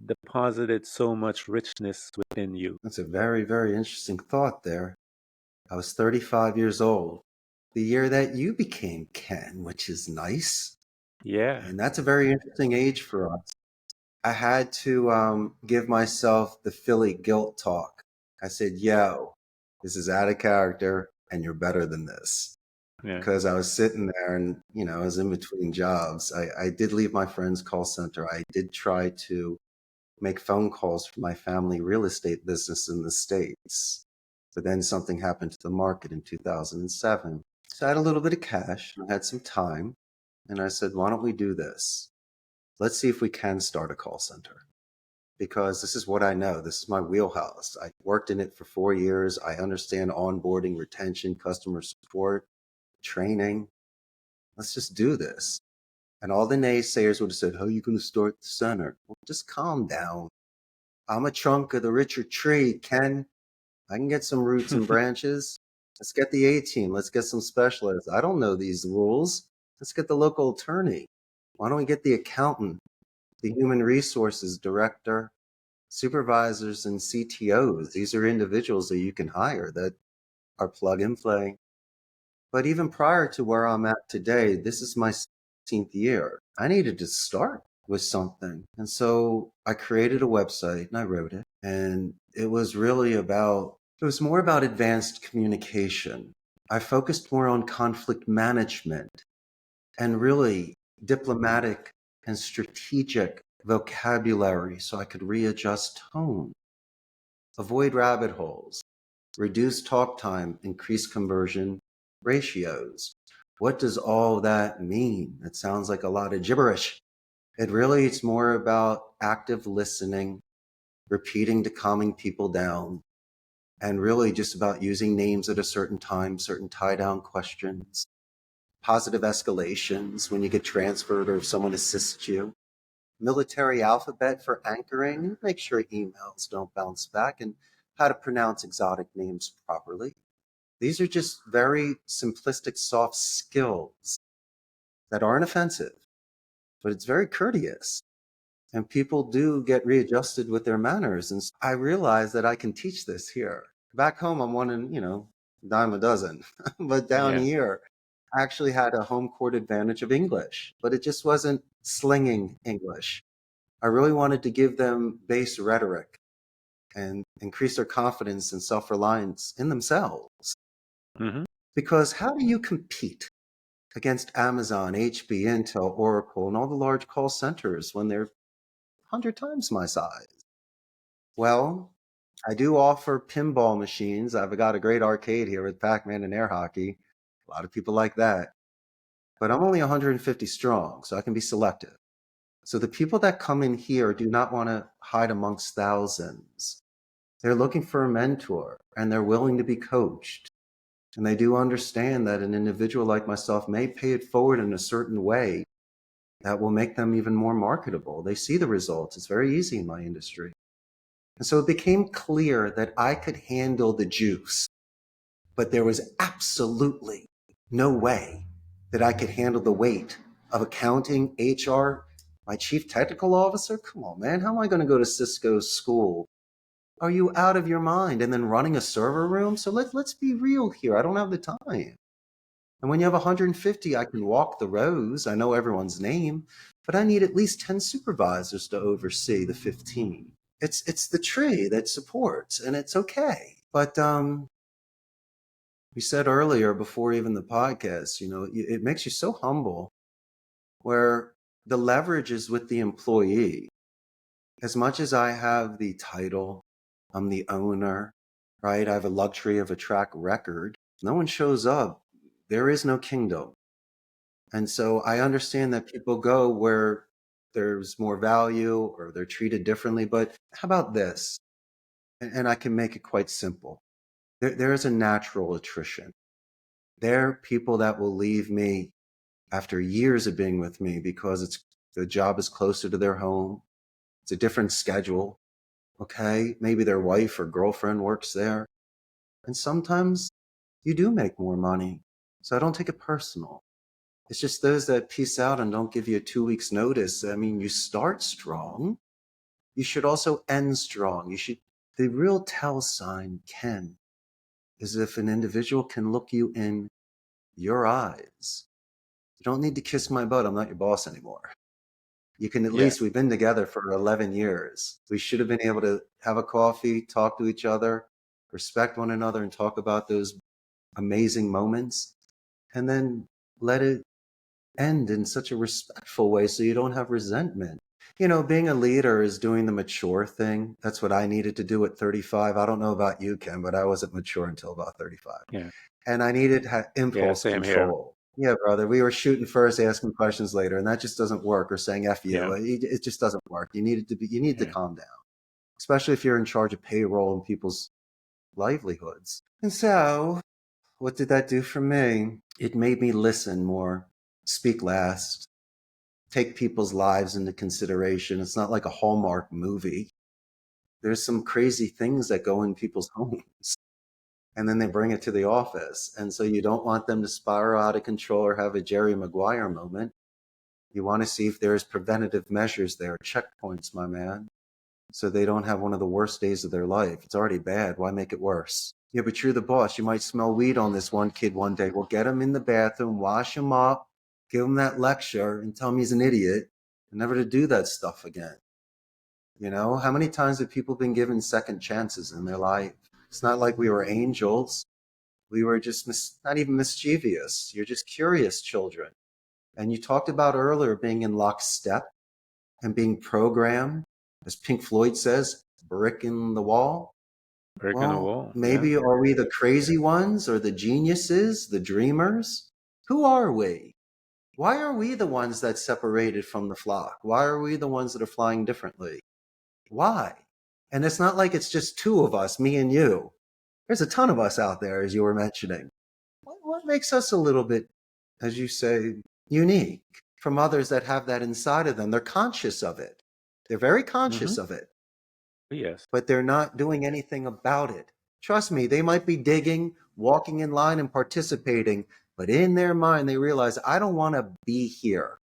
Speaker 2: deposited so much richness within you?
Speaker 3: That's a very, very interesting thought there. I was 35 years old, the year that you became Ken, which is nice.
Speaker 2: Yeah.
Speaker 3: And that's a very interesting age for us. I had to give myself the Philly guilt talk. I said, yo, this is out of character and you're better than this.
Speaker 2: Yeah.
Speaker 3: Because I was sitting there and, I was in between jobs. I did leave my friend's call center. I did try to make phone calls for my family real estate business in the States. But then something happened to the market in 2007. So I had a little bit of cash, I had some time, and I said, why don't we do this? Let's see if we can start a call center. Because this is what I know. This is my wheelhouse. I worked in it for 4 years. I understand onboarding, retention, customer support, training. Let's just do this. And all the naysayers would have said, how are you going to start the center? Well, just calm down. I'm a trunk of the Richard tree, Ken. I can get some roots and branches. Let's get the A team. Let's get some specialists. I don't know these rules. Let's get the local attorney. Why don't we get the accountant, the human resources director, supervisors, and CTOs? These are individuals that you can hire that are plug and play. But even prior to where I'm at today, this is my 16th year. I needed to start with something. And so I created a website and I wrote it. And it was more about advanced communication. I focused more on conflict management and really diplomatic and strategic vocabulary so I could readjust tone, avoid rabbit holes, reduce talk time, increase conversion ratios. What does all that mean? It sounds like a lot of gibberish. It's more about active listening, repeating to calming people down, and really just about using names at a certain time, certain tie-down questions, positive escalations when you get transferred or if someone assists you, military alphabet for anchoring, make sure emails don't bounce back, and how to pronounce exotic names properly. These are just very simplistic, soft skills that aren't offensive, but it's very courteous. And people do get readjusted with their manners. And I realize that I can teach this here. Back home, I'm one in, dime a dozen. But down here, I actually had a home court advantage of English, but it just wasn't slinging English. I really wanted to give them base rhetoric and increase their confidence and self-reliance in themselves.
Speaker 2: Mm-hmm.
Speaker 3: Because how do you compete against Amazon, HP, Intel, Oracle, and all the large call centers when they're 100 times my size? Well, I do offer pinball machines. I've got a great arcade here with Pac-Man and air hockey. A lot of people like that. But I'm only 150 strong, so I can be selective. So the people that come in here do not want to hide amongst thousands. They're looking for a mentor, and they're willing to be coached. And they do understand that an individual like myself may pay it forward in a certain way that will make them even more marketable. They see the results. It's very easy in my industry. And so it became clear that I could handle the juice. but there was absolutely no way that I could handle the weight of accounting, HR, my chief technical officer. Come on, man. How am I going to go to Cisco's school? Are you out of your mind? And then running a server room? So let's be real here. I don't have the time. And when you have 150, I can walk the rows. I know everyone's name, but I need at least 10 supervisors to oversee the 15. It's the tree that supports, and it's okay. But we said earlier before even the podcast, it makes you so humble where the leverage is with the employee. As much as I have the title, I'm the owner, right? I have a luxury of a track record. No one shows up. There is no kingdom. And so I understand that people go where there's more value or they're treated differently. But how about this? And I can make it quite simple. There is a natural attrition. There are people that will leave me after years of being with me because the job is closer to their home. It's a different schedule. Okay. Maybe their wife or girlfriend works there. And sometimes you do make more money. So I don't take it personal. It's just those that peace out and don't give you a 2 weeks notice. I mean, you start strong. You should also end strong. The real tell sign, Ken, is if an individual can look you in your eyes. You don't need to kiss my butt. I'm not your boss anymore. You can at least, we've been together for 11 years. We should have been able to have a coffee, talk to each other, respect one another, and talk about those amazing moments, and then let it end in such a respectful way so you don't have resentment. Being a leader is doing the mature thing. That's what I needed to do at 35. I don't know about you, Ken, but I wasn't mature until about 35.
Speaker 2: Yeah.
Speaker 3: And I needed impulse
Speaker 2: Same
Speaker 3: control. Here. Yeah, brother. We were shooting first, asking questions later, and that just doesn't work. Or saying "F you."
Speaker 2: Yeah.
Speaker 3: It just doesn't work. You need to calm down, especially if you're in charge of payroll and people's livelihoods. And so, what did that do for me? It made me listen more, speak last, take people's lives into consideration. It's not like a Hallmark movie. There's some crazy things that go in people's homes, and then they bring it to the office. And so you don't want them to spiral out of control or have a Jerry Maguire moment. You want to see if there's preventative measures there, checkpoints, my man, so they don't have one of the worst days of their life. It's already bad. Why make it worse? Yeah, but you're the boss. You might smell weed on this one kid one day. Well, get him in the bathroom, wash him up, give him that lecture, and tell him he's an idiot, and never to do that stuff again. How many times have people been given second chances in their life? It's not like we were angels. We were just not even mischievous. You're just curious children. And you talked about earlier being in lockstep and being programmed, as Pink Floyd says, brick in the wall.
Speaker 2: Brick in the wall.
Speaker 3: Maybe are we the crazy ones or the geniuses, the dreamers? Who are we? Why are we the ones that separated from the flock? Why are we the ones that are flying differently? Why? And it's not like it's just two of us, me and you. There's a ton of us out there, as you were mentioning. What makes us a little bit, as you say, unique from others that have that inside of them? They're conscious of it. They're very conscious of it.
Speaker 2: Yes.
Speaker 3: But they're not doing anything about it. Trust me, they might be digging, walking in line and participating, but in their mind, they realize, I don't want to be here.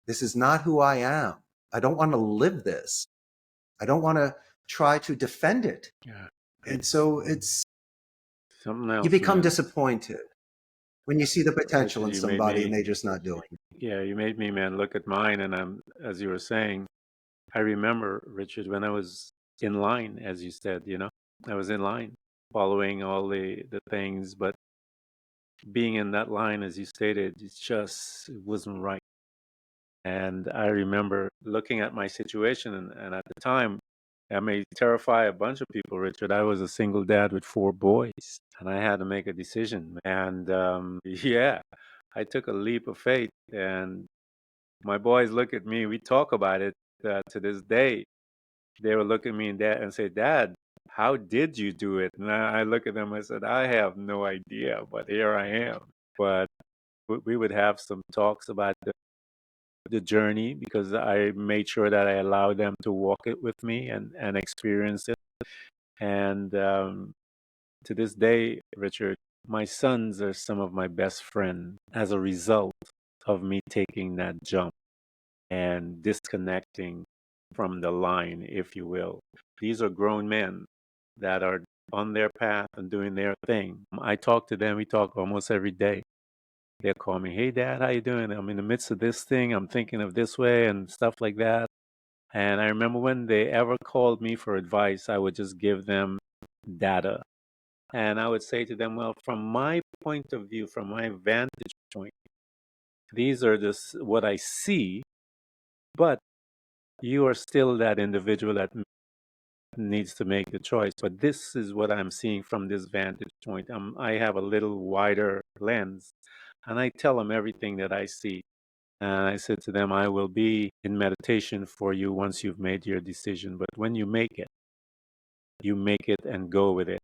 Speaker 3: This is not who I am. I don't want to live this. I don't want to try to defend it.
Speaker 2: Yeah.
Speaker 3: And so it's
Speaker 2: something else.
Speaker 3: You become disappointed when you see the potential
Speaker 2: Richard,
Speaker 3: in somebody and they're just not doing it.
Speaker 2: Yeah, you made me, man, look at mine. And as you were saying, I remember, Richard, when I was in line, as you said, I was in line following all the things, but being in that line, as you stated, it wasn't right. And I remember looking at my situation, and at the time, I may terrify a bunch of people, Richard. I was a single dad with 4 boys, and I had to make a decision. And yeah, I took a leap of faith, and my boys look at me. We talk about it to this day. They would look at me and say, "Dad, how did you do it?" And I look at them. I said, "I have no idea, but here I am." But we would have some talks about the journey, because I made sure that I allowed them to walk it with me and experience it. And To this day, Richard, my sons are some of my best friends as a result of me taking that jump and disconnecting from the line, if you will. These are grown men that are on their path and doing their thing. I talk to them, we talk almost every day. They'll call me, "Hey Dad, how you doing? I'm in the midst of this thing, I'm thinking of this way," and stuff like that. And I remember when they ever called me for advice, I would just give them data. And I would say to them, well, from my point of view, from my vantage point, these are just what I see, but you are still that individual that needs to make the choice. But this is what I'm seeing from this vantage point. I have a little wider lens, and I tell them everything that I see. And I said to them, I will be in meditation for you once you've made your decision. But when you make it and go with it.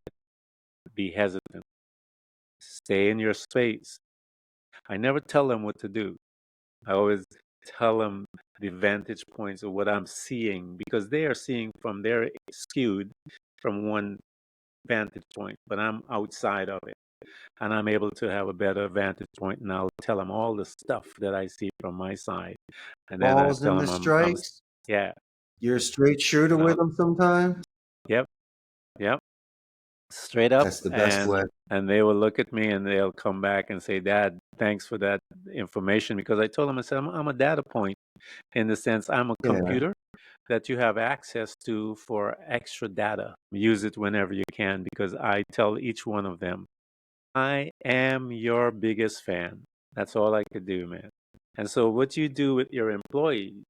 Speaker 2: Be hesitant. Stay in your space. I never tell them what to do. I always tell them the vantage points of what I'm seeing because they are seeing from their skewed from one vantage point, but I'm outside of it. And I'm able to have a better vantage point, and I'll tell them all the stuff that I see from my side. And then I
Speaker 3: Balls
Speaker 2: tell
Speaker 3: in the
Speaker 2: them,
Speaker 3: strikes.
Speaker 2: yeah,
Speaker 3: You're a straight shooter
Speaker 2: I'll,
Speaker 3: with them sometimes.
Speaker 2: yep, yep, straight up.
Speaker 3: That's the best way.
Speaker 2: And they will look at me and they'll come back and say, Dad, thanks for that information. Because I told them, I said, I'm a data point in the sense I'm a
Speaker 3: Yeah.
Speaker 2: computer that you have access to for extra data. Use it whenever you can because I tell each one of them, I am your biggest fan. That's all I could do, man. And so what you do with your employees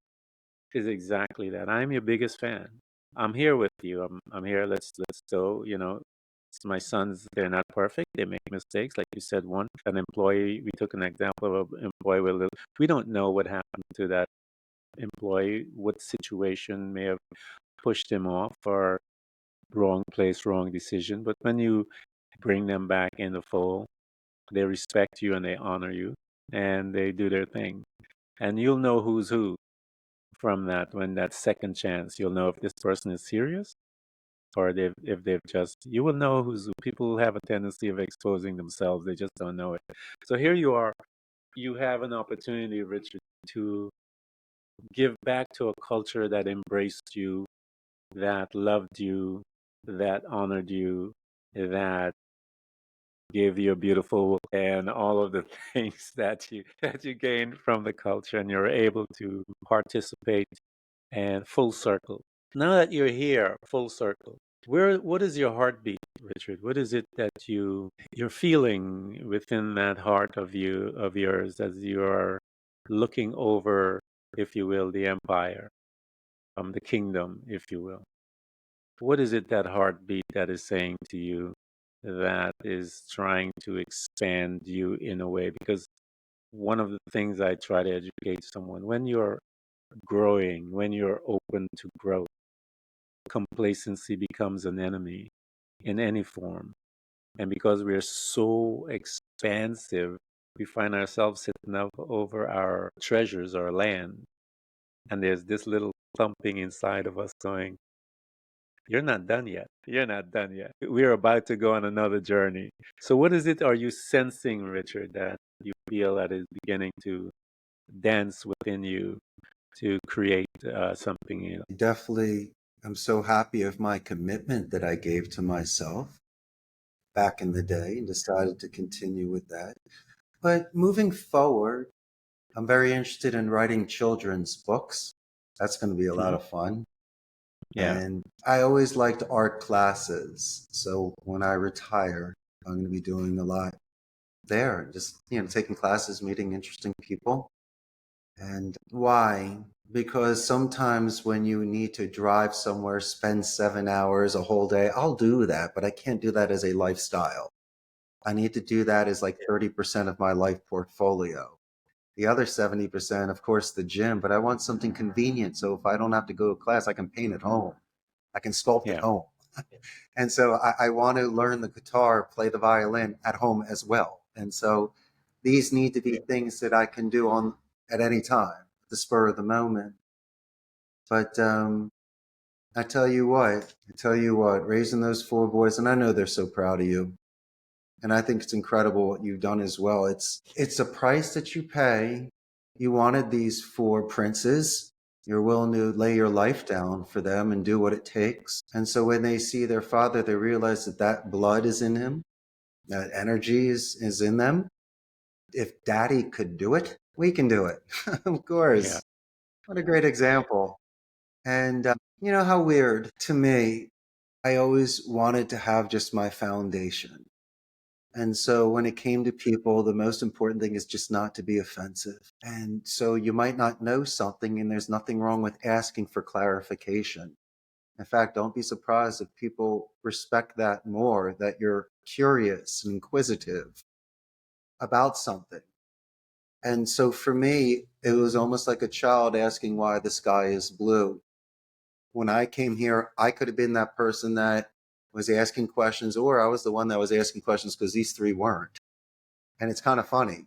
Speaker 2: is exactly that. I'm your biggest fan. I'm here with you. I'm here. Let's go. It's my sons. They're not perfect. They make mistakes. Like you said, an employee. We took an example of an employee with we don't know what happened to that employee. What situation may have pushed him off or wrong place, wrong decision. But when you bring them back in the fold, they respect you and they honor you and they do their thing. And you'll know who's who from that when that second chance. You'll know if this person is serious or if they've just, you will know who's who. People have a tendency of exposing themselves. They just don't know it. So here you are. You have an opportunity, Richard, to give back to a culture that embraced you, that loved you, that honored you, that gave you a beautiful and all of the things that you gained from the culture, and you're able to participate and full circle. Now that you're here, full circle, what is your heartbeat, Richard? What is it that you're feeling within that heart of yours as you are looking over, if you will, the empire, the kingdom, if you will? What is it, that heartbeat, that is saying to you, that is trying to expand you in a way? Because one of the things I try to educate someone, when you're growing, when you're open to growth, complacency becomes an enemy in any form. And because we're so expansive, we find ourselves sitting up over our treasures, our land, and there's this little thumping inside of us going, you're not done yet. You're not done yet. We're about to go on another journey. So, what is it are you sensing, Richard, that you feel that is beginning to dance within you to create something?
Speaker 3: Definitely, I'm so happy of my commitment that I gave to myself back in the day and decided to continue with that. But moving forward, I'm very interested in writing children's books. That's going to be a lot
Speaker 2: Mhm.
Speaker 3: of fun.
Speaker 2: Yeah,
Speaker 3: And I always liked art classes. So when I retire, I'm going to be doing a lot there, just, taking classes, meeting interesting people. And why? Because sometimes when you need to drive somewhere, spend 7 hours, a whole day, I'll do that, but I can't do that as a lifestyle. I need to do that as like 30% of my life portfolio. The other 70%, of course, the gym, but I want something convenient. So if I don't have to go to class, I can paint at home. I can sculpt at
Speaker 2: yeah,
Speaker 3: home. And so I want to learn the guitar, play the violin at home as well. And so these need to be things that I can do on at any time, the spur of the moment. But I tell you what, raising those 4 boys, and I know they're so proud of you. And I think it's incredible what you've done as well. It's a price that you pay. You wanted these 4 princes. You're willing to lay your life down for them and do what it takes. And so when they see their father, they realize that that blood is in him, that energy is in them. If daddy could do it, we can do it. Of course.
Speaker 2: Yeah.
Speaker 3: What a great example. And you know how weird to me, I always wanted to have just my foundation. And so when it came to people, the most important thing is just not to be offensive. And so you might not know something, and there's nothing wrong with asking for clarification. In fact, don't be surprised if people respect that more, that you're curious and inquisitive about something. And so for me, it was almost like a child asking why the sky is blue. When I came here, I could have been that person that was asking questions, or I was the one that was asking questions because these 3 weren't. And it's kind of funny.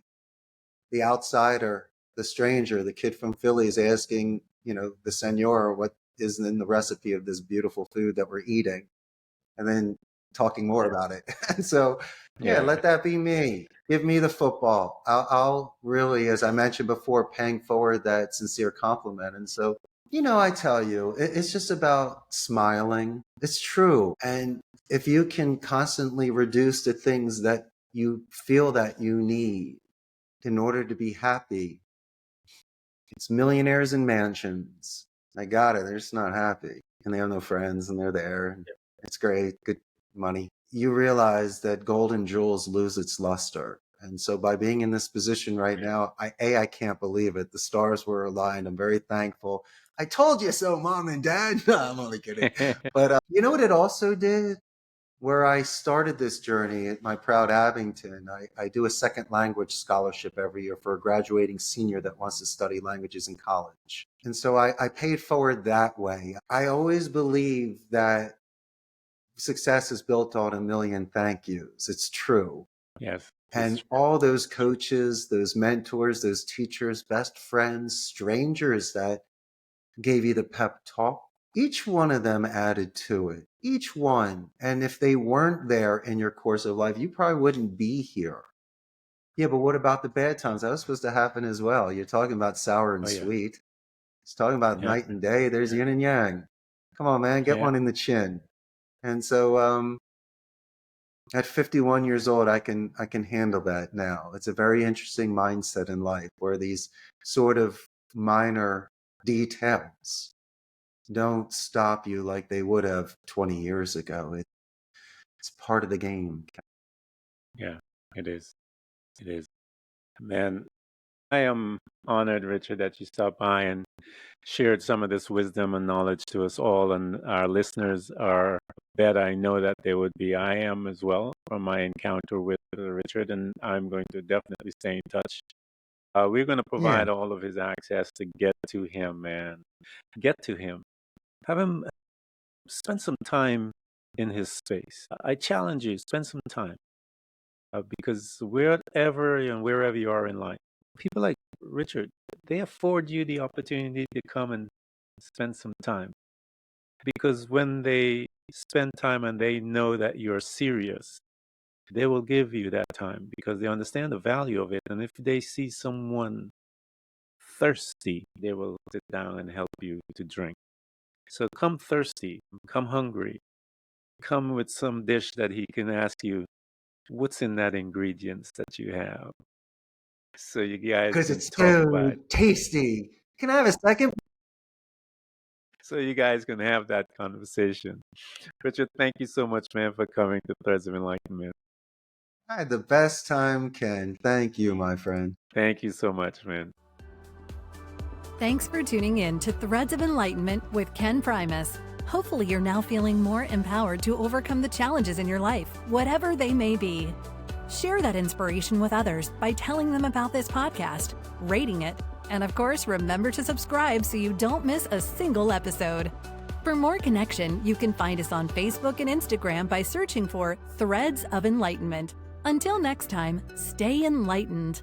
Speaker 3: The outsider, the stranger, the kid from Philly is asking, the senor what is in the recipe of this beautiful food that we're eating, and then talking more about it. And so, yeah, let that be me. Give me the football. I'll really, as I mentioned before, paying forward that sincere compliment. And so, I tell you, it's just about smiling. It's true. And if you can constantly reduce the things that you feel that you need in order to be happy, it's millionaires in mansions. I got it. They're just not happy. And they have no friends, and they're there. And it's great. Good money. You realize that gold and jewels lose its luster. And so by being in this position right now, I can't believe it. The stars were aligned. I'm very thankful. I told you so, Mom and Dad. No, I'm only kidding. But you know what it also did? Where I started this journey at my proud Abington, I do a second language scholarship every year for a graduating senior that wants to study languages in college. And so I paid forward that way. I always believe that success is built on a million thank yous. It's true.
Speaker 2: Yes.
Speaker 3: And all those coaches, those mentors, those teachers, best friends, strangers that gave you the pep talk, each one of them added to it. Each one. And if they weren't there in your course of life, you probably wouldn't be here. Yeah, but what about the bad times? That was supposed to happen as well. You're talking about sour and sweet. It's talking about night and day. There's yin and yang. Come on, man, get one in the chin. And so at 51 years old, I can handle that now. It's a very interesting mindset in life where these sort of minor details don't stop you like they would have 20 years ago. It's part of the game.
Speaker 2: Yeah, it is. It is. Man, I am honored, Richard, that you stopped by and shared some of this wisdom and knowledge to us all. And our listeners are, bet I know that they would be. I am as well from my encounter with Richard, and I'm going to definitely stay in touch. We're going to provide all of his access to get to him, man. Get to him. Have him spend some time in his space. I challenge you, spend some time. Because wherever you are in life, people like Richard, they afford you the opportunity to come and spend some time. Because when they spend time and they know that you're serious, they will give you that time because they understand the value of it. And if they see someone thirsty, they will sit down and help you to drink. So come thirsty, come hungry, come with some dish that he can ask you, what's in that ingredients that you have? So you guys
Speaker 3: because
Speaker 2: can
Speaker 3: it's
Speaker 2: talk
Speaker 3: so
Speaker 2: about it.
Speaker 3: tasty. Can I have a second?
Speaker 2: So you guys can have that conversation. Richard, thank you so much, man, for coming to Threads of Enlightenment.
Speaker 3: I had the best time, Ken. Thank you, my friend.
Speaker 2: Thank you so much, man.
Speaker 1: Thanks for tuning in to Threads of Enlightenment with Ken Primus. Hopefully you're now feeling more empowered to overcome the challenges in your life, whatever they may be. Share that inspiration with others by telling them about this podcast, rating it, and of course, remember to subscribe so you don't miss a single episode. For more connection, you can find us on Facebook and Instagram by searching for Threads of Enlightenment. Until next time, stay enlightened.